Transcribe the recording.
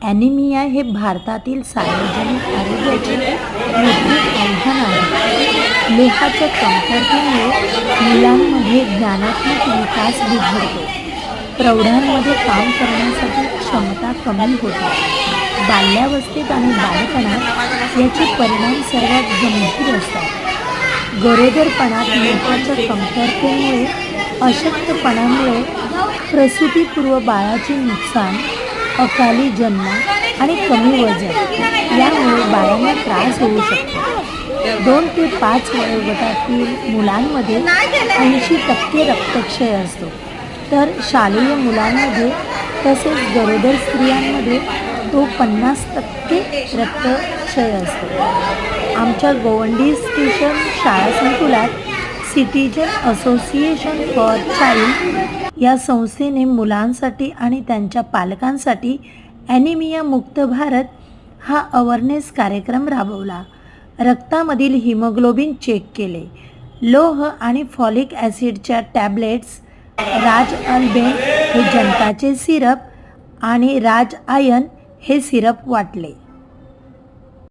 Anaemia हे भारतातील सार्वजनिक आरोग्याचे मोठे आव्हान आहे. लोहाच्या कमतरतेमुळे मुलांमध्ये ज्ञानात्मक विकास बिघडतो. प्रौढांमध्ये काम करण्यासाठी क्षमता कमी होते. बाल्यावस्थेत आणि बालपणात याचे परिणाम सर्वात गंभीर असतात. गरोदरपणात लोहाच्या कमतरतेमुळे, अशक्तपणामुळे प्रसूतीपूर्व बाळाचे नुकसान, अकाली जन्म आणि कमी वजन यामुळे बाळांना त्रास होऊ शकतो. 2 ते 5 वयोगटातील मुलांमध्ये 80% रक्तक्षय असतो, तर शालेय मुलांमध्ये तसेच गरोदर स्त्रियांमध्ये तो 50% रक्तक्षय असतो. आमच्या गोवंडी स्टेशन शाळा संकुलात सिटिझन असोसिएशन फॉर चाइल्ड या संस्थेने मुलांसाठी आणि त्यांच्या पालकांसाठी ॲनिमिया मुक्त भारत हा अवेअरनेस कार्यक्रम राबवला. रक्तामधील हिमोग्लोबिन चेक केले. लोह आणि फॉलिक ॲसिडच्या टॅब्लेट्स, राज अल्बेन हे जंताचे सिरप आणि राज आयन हे सिरप वाटले.